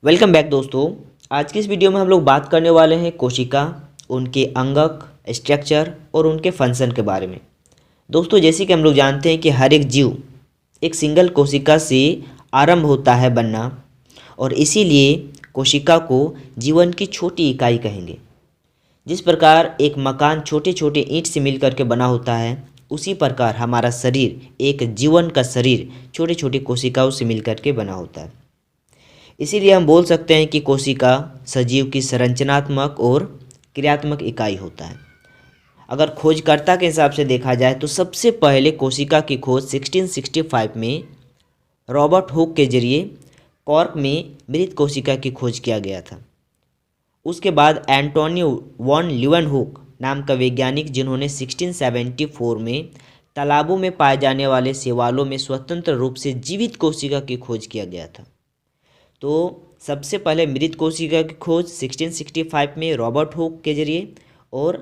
Welcome back दोस्तों। आज की इस वीडियो में हम लोग बात करने वाले हैं कोशिका, उनके अंगक, स्ट्रक्चर और उनके फंक्शन के बारे में। दोस्तों, जैसे कि हम लोग जानते हैं कि हर एक जीव एक सिंगल कोशिका से आरंभ होता है बनना, और इसीलिए कोशिका को जीवन की छोटी इकाई कहेंगे। जिस प्रकार एक मकान छोटे छोटे ईंट से मिल करके बना होता है, उसी प्रकार हमारा शरीर, एक जीवन का शरीर छोटे छोटे कोशिकाओं से मिल करके बना होता है। इसीलिए हम बोल सकते हैं कि कोशिका सजीव की संरचनात्मक और क्रियात्मक इकाई होता है। अगर खोजकर्ता के हिसाब से देखा जाए तो सबसे पहले कोशिका की खोज 1665 में रॉबर्ट हुक के जरिए कॉर्क में मृत कोशिका की खोज किया गया था। उसके बाद एंटोनियो वॉन ल्यूवेनहुक नाम का वैज्ञानिक, जिन्होंने 1674 में तालाबों में पाए जाने वाले शैवालों में स्वतंत्र रूप से जीवित कोशिका की खोज किया गया था। तो सबसे पहले मृत कोशिका की खोज 1665 में रॉबर्ट हुक के जरिए, और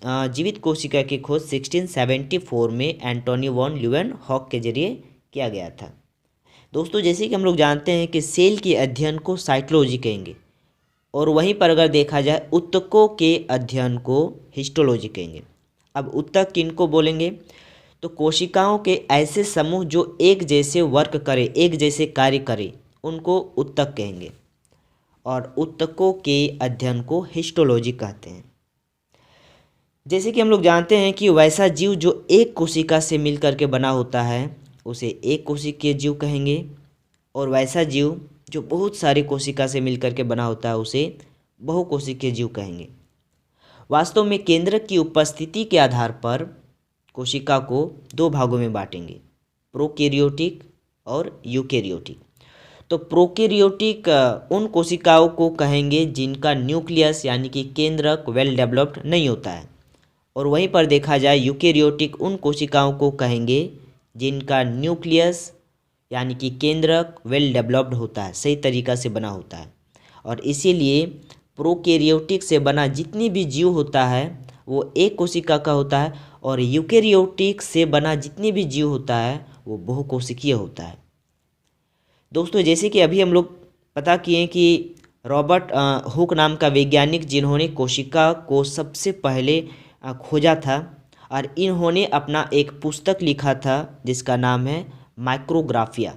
जीवित कोशिका की खोज 1674 में एंटोनी वॉन ल्यूवेनहॉक के जरिए किया गया था। दोस्तों, जैसे कि हम लोग जानते हैं कि सेल के अध्ययन को साइटोलॉजी कहेंगे, और वहीं पर अगर देखा जाए ऊतकों के अध्ययन को हिस्टोलॉजी कहेंगे। अब ऊतक किनको बोलेंगे? तो कोशिकाओं के ऐसे समूह जो एक जैसे वर्क करे, एक जैसे कार्य करे, उनको ऊतक कहेंगे, और ऊतकों के अध्ययन को हिस्टोलॉजी कहते हैं। जैसे कि हम लोग जानते हैं कि वैसा जीव जो एक कोशिका से मिल करके बना होता है, उसे एक कोशिकीय जीव कहेंगे, और वैसा जीव जो बहुत सारी कोशिका से मिल करके बना होता है, उसे बहुकोशिकीय जीव कहेंगे। वास्तव में केंद्रक की उपस्थिति के आधार पर कोशिका को दो भागों में बांटेंगे, प्रोकैरियोटिक और यूकैरियोटिक। तो प्रोकैरियोटिक उन कोशिकाओं को कहेंगे जिनका न्यूक्लियस यानी कि केंद्रक वेल डेवलप्ड नहीं होता है, और वहीं पर देखा जाए यूकैरियोटिक उन कोशिकाओं को कहेंगे जिनका न्यूक्लियस यानी कि केंद्रक वेल डेवलप्ड होता है, सही तरीक़ा से बना होता है। और इसीलिए प्रोकैरियोटिक से बना जितनी भी जीव होता है वो एक कोशिका का होता है, और यूकैरियोटिक से बना जितनी भी जीव होता है वो बहुकोशिकीय होता है। दोस्तों, जैसे कि अभी हम लोग पता किए कि रॉबर्ट हुक नाम का वैज्ञानिक, जिन्होंने कोशिका को सबसे पहले खोजा था, और इन्होंने अपना एक पुस्तक लिखा था जिसका नाम है माइक्रोग्राफिया।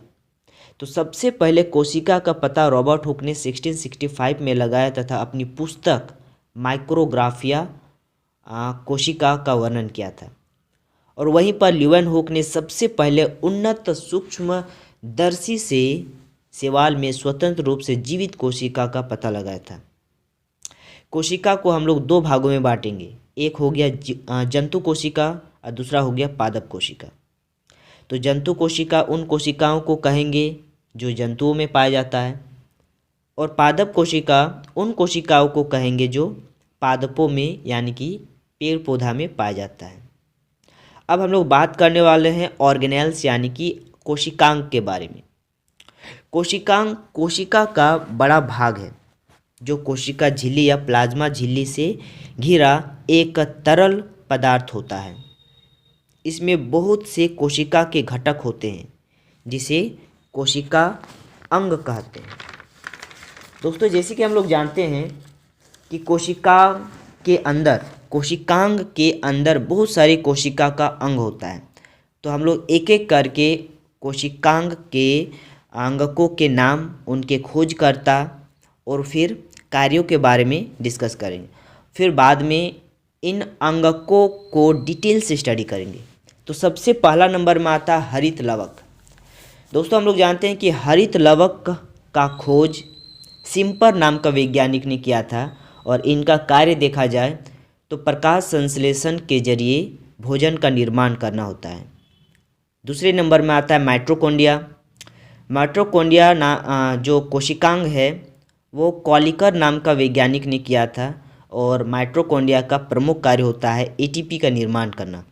तो सबसे पहले कोशिका का पता रॉबर्ट हुक ने 1665 में लगाया तथा अपनी पुस्तक माइक्रोग्राफिया कोशिका का वर्णन किया था। और वहीं पर ल्यूवेनहुक ने सबसे पहले उन्नत सूक्ष्म दर्शी से शैवाल में स्वतंत्र रूप से जीवित कोशिका का पता लगाया था। कोशिका को हम लोग दो भागों में बांटेंगे, एक हो गया जंतु कोशिका और दूसरा हो गया पादप कोशिका। तो जंतु कोशिका उन कोशिकाओं को कहेंगे जो जंतुओं में पाया जाता है, और पादप कोशिका उन कोशिकाओं को कहेंगे जो पादपों में यानी कि पेड़ पौधा में पाया जाता है। अब हम लोग बात करने वाले हैं ऑर्गेनेल्स यानी कि कोशिकांग के बारे में। कोशिकांग कोशिका का बड़ा भाग है जो कोशिका झिल्ली या प्लाज्मा झिल्ली से घिरा एक तरल पदार्थ होता है। इसमें बहुत से कोशिका के घटक होते हैं जिसे कोशिका अंग कहते हैं। दोस्तों, जैसे कि हम लोग जानते हैं कि कोशिकांग के अंदर बहुत सारी कोशिका का अंग होता है। तो हम लोग एक एक करके कोशिकांग के अंगकों के नाम, उनके खोजकर्ता और फिर कार्यों के बारे में डिस्कस करेंगे। फिर बाद में इन अंगकों को डिटेल से स्टडी करेंगे। तो सबसे पहला नंबर में आता है हरित लवक। दोस्तों, हम लोग जानते हैं कि हरित लवक का खोज सिम्पर नाम का वैज्ञानिक ने किया था, और इनका कार्य देखा जाए तो प्रकाश संश्लेषण के जरिए भोजन का निर्माण करना होता है। दूसरे नंबर में आता है माइटोकॉन्ड्रिया। जो कोशिकांग है वो कॉलिकर नाम का वैज्ञानिक ने किया था, और माइटोकॉन्ड्रिया का प्रमुख कार्य होता है एटीपी का निर्माण करना।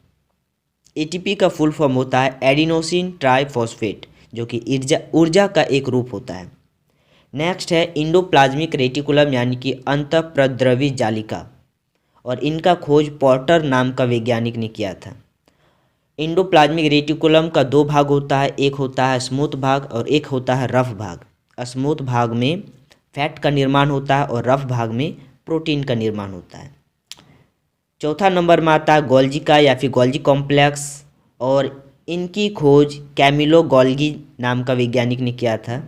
एटीपी का फुल फॉर्म होता है एडिनोसिन ट्राइफॉस्फेट, जो कि ऊर्जा का एक रूप होता है। नेक्स्ट है इंडोप्लाज्मिक रेटिकुलम यानी कि अंतःप्रद्रवी जालिका, और इनका खोज पोर्टर नाम का वैज्ञानिक ने किया था। इंडोप्लाज्मिक रेटिकुलम का दो भाग होता है, एक होता है स्मूथ भाग और एक होता है रफ भाग। स्मूथ भाग में फैट का निर्माण होता है और रफ भाग में प्रोटीन का निर्माण होता है। चौथा नंबर में आता है गोल्जी का या फिर गोल्जी कॉम्प्लेक्स, और इनकी खोज कैमिलो गोल्गी नाम का वैज्ञानिक ने किया था।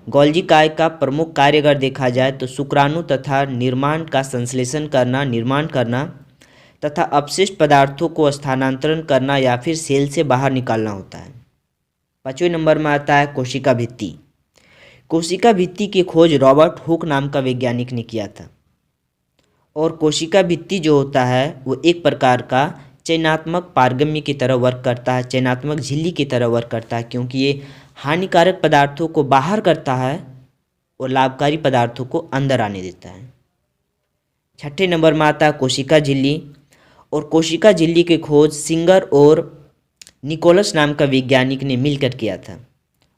गोल्जी काय का प्रमुख कार्य अगर देखा जाए तो शुक्राणु तथा निर्माण का संश्लेषण करना, निर्माण करना तथा अपशिष्ट पदार्थों को स्थानांतरण करना या फिर सेल से बाहर निकालना होता है। 5वें नंबर में आता है कोशिका भित्ति। कोशिका भित्ति की खोज रॉबर्ट हुक नाम का वैज्ञानिक ने किया था। और कोशिका भित्ति जो होता है वो एक प्रकार का चयनात्मक पारगम्य की तरह वर्क करता है, चयनात्मक झिल्ली की तरह वर्क करता है, क्योंकि ये हानिकारक पदार्थों को बाहर करता है और लाभकारी पदार्थों को अंदर आने देता है। 6ठे नंबर में आता है कोशिका झिल्ली। और कोशिका झिल्ली की खोज सिंगर और निकोलस नाम का वैज्ञानिक ने मिलकर किया था।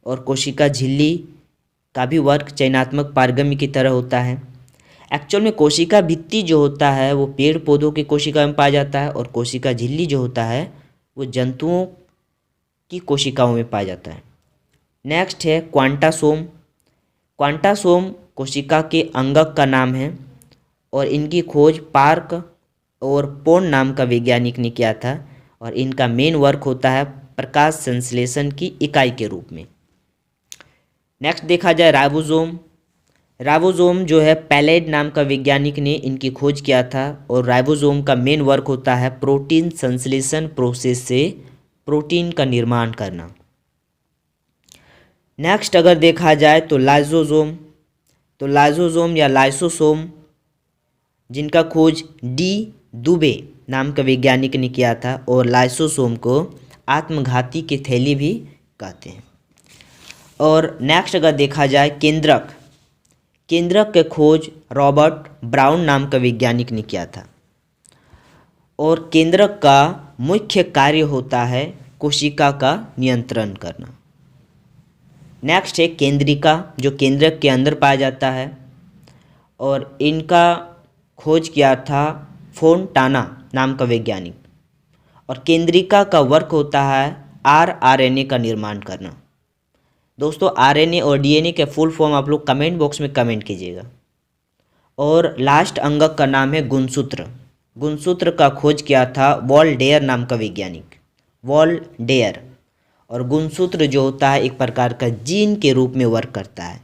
और कोशिका झिल्ली का भी वर्क चयनात्मक पारगम्य की तरह होता है। एक्चुअल में कोशिका भित्ति जो होता है वो पेड़ पौधों की कोशिका में पाया जाता है, और कोशिका झिल्ली जो होता है वो जंतुओं की कोशिकाओं में पाया जाता है। नेक्स्ट है क्वांटासोम। क्वांटासोम कोशिका के अंगक का नाम है, और इनकी खोज पार्क और पोर्न नाम का वैज्ञानिक ने किया था, और इनका मेन वर्क होता है प्रकाश संश्लेषण की इकाई के रूप में। नेक्स्ट देखा जाए राइबोसोम। राइबोसोम जो है पैलेड नाम का वैज्ञानिक ने इनकी खोज किया था, और राइबोसोम का मेन वर्क होता है प्रोटीन संश्लेषण प्रोसेस से प्रोटीन का निर्माण करना। नेक्स्ट अगर देखा जाए तो लाइसोसोम। तो लाइसोसोम या लाइसोसोम जिनका खोज डी दुबे नाम का वैज्ञानिक ने किया था, और लाइसोसोम को आत्मघाती की थैली भी कहते हैं। और नेक्स्ट अगर देखा जाए केंद्रक। केंद्रक के खोज रॉबर्ट ब्राउन नाम का वैज्ञानिक ने किया था, और केंद्रक का मुख्य कार्य होता है कोशिका का नियंत्रण करना। नेक्स्ट है केंद्रिका, जो केंद्रक के अंदर पाया जाता है, और इनका खोज किया था फोंटाना नाम का वैज्ञानिक। और केंद्रिका का वर्क होता है आरएनए का निर्माण करना। दोस्तों आरएनए और डीएनए के फुल फॉर्म आप लोग कमेंट बॉक्स में कमेंट कीजिएगा। और लास्ट अंगक का नाम है गुणसूत्र। गुणसूत्र का खोज किया था वॉल डेयर नाम का वैज्ञानिक, वॉल डेयर। और गुणसूत्र जो होता है एक प्रकार का जीन के रूप में वर्क करता है।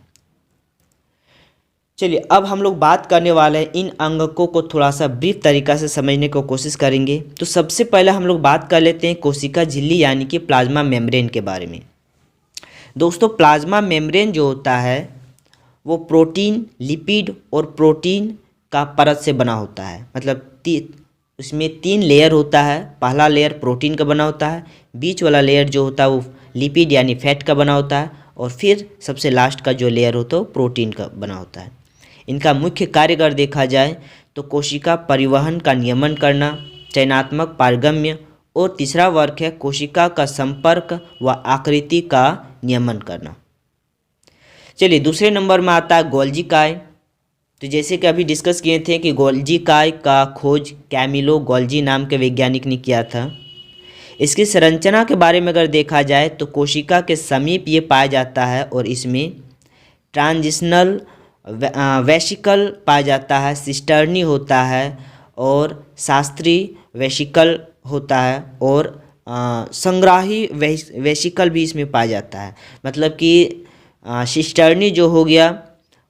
चलिए अब हम लोग बात करने वाले हैं इन अंगकों को थोड़ा सा ब्रीफ तरीका से समझने की कोशिश करेंगे। तो सबसे पहले हम लोग बात कर लेते हैं कोशिका झिल्ली यानी कि प्लाज्मा मेम्ब्रेन के बारे में। दोस्तों प्लाज्मा मेम्ब्रेन जो होता है वो प्रोटीन, लिपिड और प्रोटीन का परत से बना होता है। मतलब उसमें 3 लेयर होता है। पहला लेयर प्रोटीन का बना होता है, बीच वाला लेयर जो होता है वो लिपिड यानी फैट का बना होता है, और फिर सबसे लास्ट का जो लेयर होता है वो प्रोटीन का बना होता है। इनका मुख्य कार्य अगर देखा जाए तो कोशिका परिवहन का नियमन करना, चयनात्मक पारगम्य, और तीसरा वर्क है कोशिका का संपर्क व आकृति का नियमन करना। चलिए दूसरे नंबर में आता है गोल्जी काय। तो जैसे कि अभी डिस्कस किए थे कि गोल्जी काय का खोज कैमिलो गोल्जी नाम के वैज्ञानिक ने किया था। इसकी संरचना के बारे में अगर देखा जाए तो कोशिका के समीप ये पाया जाता है, और इसमें ट्रांजिशनल वेसिकल पाया जाता है, सिस्टर्नी होता है, और शास्त्री वेसिकल होता है, और संग्राही वेसिकल भी इसमें पाया जाता है। मतलब कि सिस्टर्नी जो हो गया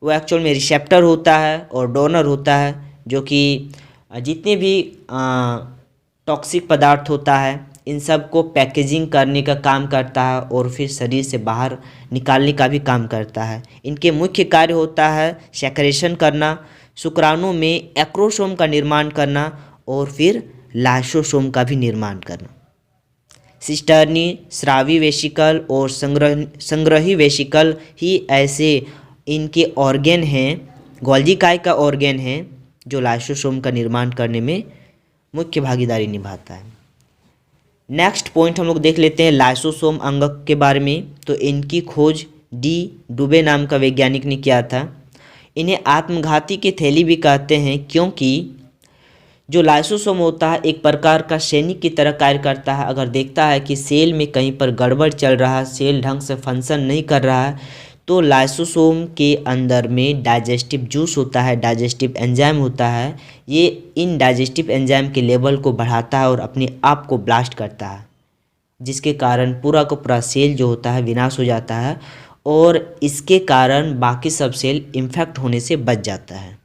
वो एक्चुअल में रिसेप्टर होता है और डोनर होता है, जो कि जितने भी टॉक्सिक पदार्थ होता है इन सब को पैकेजिंग करने का काम करता है, और फिर शरीर से बाहर निकालने का भी काम करता है। इनके मुख्य कार्य होता है सेक्रेशन करना, शुक्राणु में एक्रोसोम का निर्माण करना, और फिर लाइसोसोम का भी निर्माण करना। सिस्टर्नी, स्रावी वेसिकल और संग्रही वेसिकल ही ऐसे इनके ऑर्गेन हैं, गोल्जी काय का ऑर्गेन है, जो लाइसोसोम का निर्माण करने में मुख्य भागीदारी निभाता है। नेक्स्ट पॉइंट हम लोग देख लेते हैं लाइसोसोम अंगक के बारे में। तो इनकी खोज डी डुबे नाम का वैज्ञानिक ने किया था। इन्हें आत्मघाती की थैली भी कहते हैं, क्योंकि जो लाइसोसोम होता है एक प्रकार का सैनिक की तरह कार्य करता है। अगर देखता है कि सेल में कहीं पर गड़बड़ चल रहा है, सेल ढंग से फंक्शन नहीं कर रहा है, तो लाइसोसोम के अंदर में डाइजेस्टिव जूस होता है, डाइजेस्टिव एंजाइम होता है। ये इन डाइजेस्टिव एंजाइम के लेवल को बढ़ाता है और अपने आप को ब्लास्ट करता है, जिसके कारण पूरा का पूरा सेल जो होता है विनाश हो जाता है और इसके कारण बाकी सब सेल इन्फेक्ट होने से बच जाता है।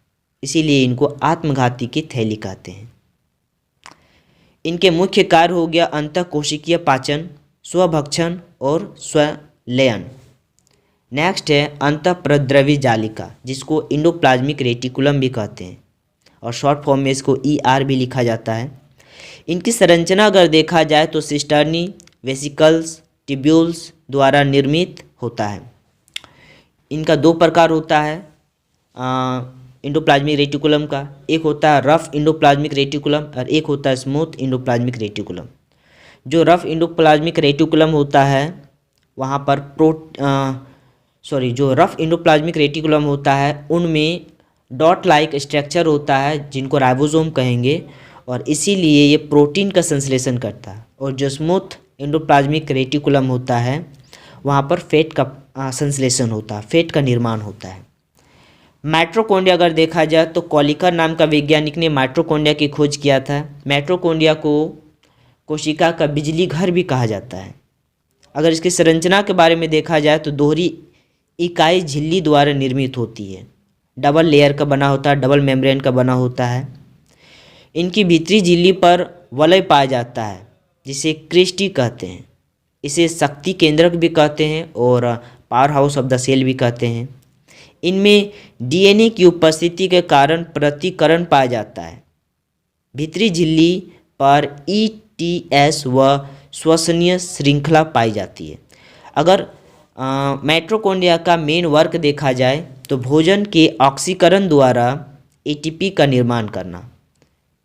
इसीलिए इनको आत्मघाती की थैली कहते हैं। इनके मुख्य कार्य हो गया अंतःकोशिकीय पाचन, स्वभक्षण और स्वलयन। नेक्स्ट है अंतःप्रद्रवी जालिका, जिसको इंडोप्लाज्मिक रेटिकुलम भी कहते हैं और शॉर्ट फॉर्म में इसको ER भी लिखा जाता है। इनकी संरचना अगर देखा जाए तो सिस्टर्नी, वेसिकल्स, ट्यूब्यूल्स द्वारा निर्मित होता है। इनका दो प्रकार होता है इंडोप्लाज्मिक रेटिकुलम का। एक होता है रफ इंडोप्लाज्मिक रेटिकुलम और एक होता है स्मूथ इंडोप्लाज्मिक रेटिकुलम। जो रफ इंडोप्लाज्मिक रेटिकुलम होता है वहाँ पर जो रफ इंडोप्लाज्मिक रेटिकुलम होता है उनमें डॉट लाइक स्ट्रक्चर होता है जिनको राइबोसोम कहेंगे और इसीलिए ये प्रोटीन का संश्लेषण करता है। और जो स्मूथ इंडोप्लाज्मिक रेटिकुलम होता है वहाँ पर फैट का संश्लेषण होता है, फैट का निर्माण होता है। माइटोकॉन्ड्रिया अगर देखा जाए तो कॉलिकर नाम का वैज्ञानिक ने माइटोकॉन्ड्रिया की खोज किया था। माइटोकॉन्ड्रिया को कोशिका का बिजली घर भी कहा जाता है। अगर इसकी संरचना के बारे में देखा जाए तो दोहरी इकाई झिल्ली द्वारा निर्मित होती है, डबल लेयर का बना होता है, डबल मेम्ब्रेन का बना होता है। इनकी भीतरी झिल्ली पर वलय पाया जाता है जिसे क्रिस्टी कहते हैं। इसे शक्ति केंद्रक भी कहते हैं और power house of the cell भी कहते हैं। इनमें DNA की उपस्थिति के कारण प्रतिकरण पाया जाता है। भीतरी झिल्ली पर ETS व श्वसनीय श्रृंखला पाई जाती है। अगर माइटोकॉन्ड्रिया का मेन वर्क देखा जाए तो भोजन के ऑक्सीकरण द्वारा ATP का निर्माण करना।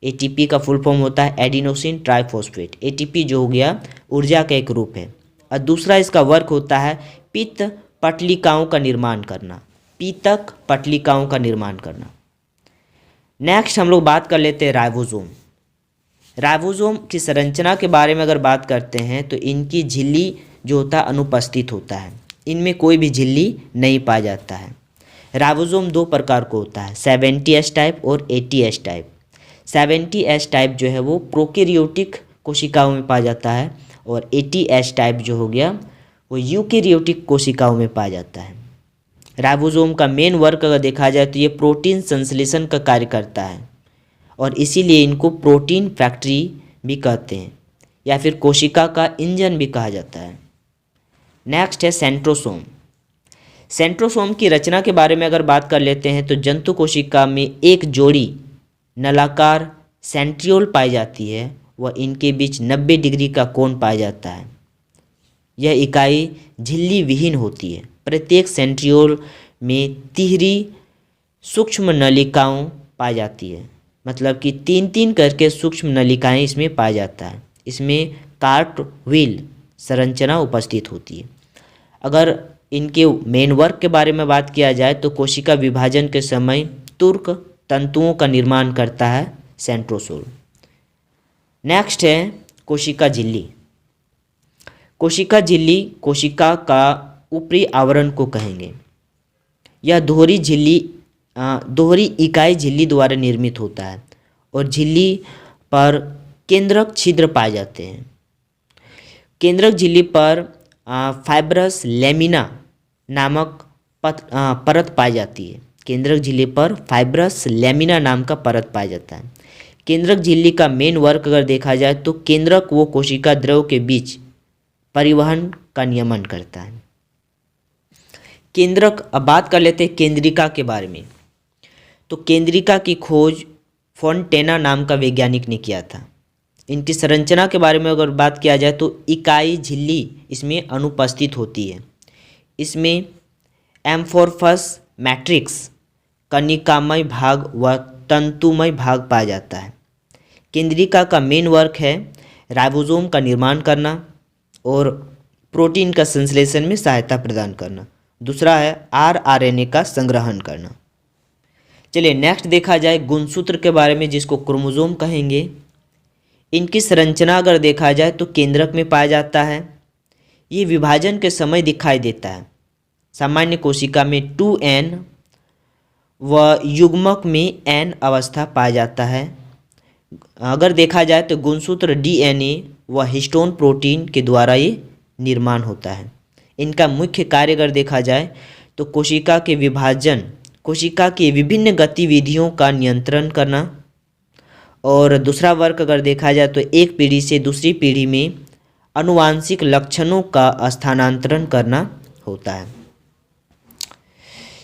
ATP का फुल फॉर्म होता है एडिनोसिन ट्राइफॉस्फेट। ATP जो हो गया ऊर्जा का एक रूप है। और दूसरा इसका वर्क होता है पित्त पटलिकाओं का निर्माण करना, पीतक पटलिकाओं का निर्माण करना। नेक्स्ट हम लोग बात कर लेते हैं राइबोसोम। राइबोसोम की संरचना के बारे में अगर बात करते हैं तो इनकी झिल्ली जो होता है अनुपस्थित होता है, इनमें कोई भी झिल्ली नहीं पाया जाता है। राइबोसोम दो प्रकार को होता है, 70S टाइप और 80S टाइप। 70S टाइप जो है वो प्रोकैरियोटिक कोशिकाओं में पाया जाता है और 80S टाइप जो हो गया वो यूकैरियोटिक कोशिकाओं में पाया जाता है। राइबोसोम का मेन वर्क अगर देखा जाए तो ये प्रोटीन संश्लेषण का कार्य करता है और इसीलिए इनको प्रोटीन फैक्ट्री भी कहते हैं या फिर कोशिका का इंजन भी कहा जाता है। नेक्स्ट है सेंट्रोसोम। सेंट्रोसोम की रचना के बारे में अगर बात कर लेते हैं तो जंतु कोशिका में एक जोड़ी नलाकार सेंट्रियोल पाई जाती है व इनके बीच 90 डिग्री का कोण पाया जाता है। यह इकाई झिल्ली विहीन होती है। प्रत्येक सेंट्रियोल में तिहरी सूक्ष्म नलिकाओं पाई जाती है, मतलब कि 3-3 करके सूक्ष्म नलिकाएं इसमें पाया जाता है। इसमें कार्टविल संरचना उपस्थित होती है। अगर इनके मेन वर्क के बारे में बात किया जाए तो कोशिका विभाजन के समय तुर्क तंतुओं का निर्माण करता है सेंट्रोसोल। नेक्स्ट है कोशिका झिल्ली। कोशिका झिल्ली कोशिका का ऊपरी आवरण को कहेंगे। यह दोहरी इकाई झिल्ली द्वारा निर्मित होता है और झिल्ली पर केंद्रक छिद्र पाए जाते हैं। केंद्रक झिल्ली पर फाइब्रस लेमिना नामक परत पाई जाती है। केंद्रक झिल्ली पर फाइब्रस लेमिना नाम का परत पाया जाता है। केंद्रक झिल्ली का मेन वर्क अगर देखा जाए तो केंद्रक व कोशिका द्रव के बीच परिवहन का नियमन करता है। केंद्रक, अब बात कर लेते हैं केंद्रिका के बारे में। तो केंद्रिका की खोज फोंटेना नाम का वैज्ञानिक ने किया था। इनकी संरचना के बारे में अगर बात किया जाए तो इकाई झिल्ली इसमें अनुपस्थित होती है। इसमें एम्फोर्फस मैट्रिक्स कनिकामय भाग व तंतुमय भाग पाया जाता है। केंद्रिका का मेन वर्क है राइबोसोम का निर्माण करना और प्रोटीन का संश्लेषण में सहायता प्रदान करना। दूसरा है RNA का संग्रहण करना। चलिए नेक्स्ट देखा जाए गुणसूत्र के बारे में, जिसको क्रोमोसोम कहेंगे। इनकी संरचना अगर देखा जाए तो केंद्रक में पाया जाता है। ये विभाजन के समय दिखाई देता है। सामान्य कोशिका में 2n व युग्मक में n अवस्था पाया जाता है। अगर देखा जाए तो गुणसूत्र DNA व हिस्टोन प्रोटीन के द्वारा ये निर्माण होता है। इनका मुख्य कार्य अगर देखा जाए तो कोशिका के विभाजन, कोशिका की विभिन्न गतिविधियों का नियंत्रण करना, और दूसरा वर्ग अगर देखा जाए तो एक पीढ़ी से दूसरी पीढ़ी में आनुवांशिक लक्षणों का स्थानांतरण करना होता है।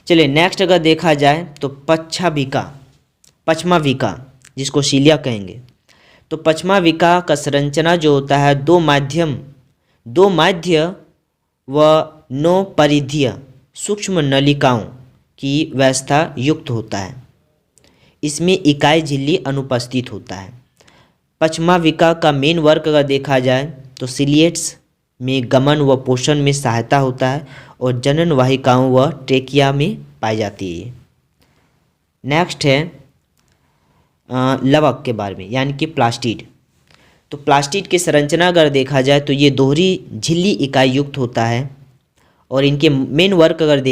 चलिए नेक्स्ट अगर देखा जाए तो पश्चमाविका जिसको सीलिया कहेंगे, तो पश्चमाविका का संरचना जो होता है दो माध्य व 9 परिधीय सूक्ष्म नलिकाओं की व्यवस्था युक्त होता है। इसमें इकाई झिल्ली अनुपस्थित होता है। पश्चमाविका का मेन वर्क अगर देखा जाए तो सिलिएट्स में गमन व पोषण में सहायता होता है और जनन वाहिकाओं व ट्रेकिया में पाई जाती है। नेक्स्ट है लवक के बारे में, यानी कि प्लास्टिड। तो प्लास्टिड की संरचना अगर देखा जाए तो ये दोहरी झिल्ली इकाई युक्त होता है और इनके मेन वर्क अगर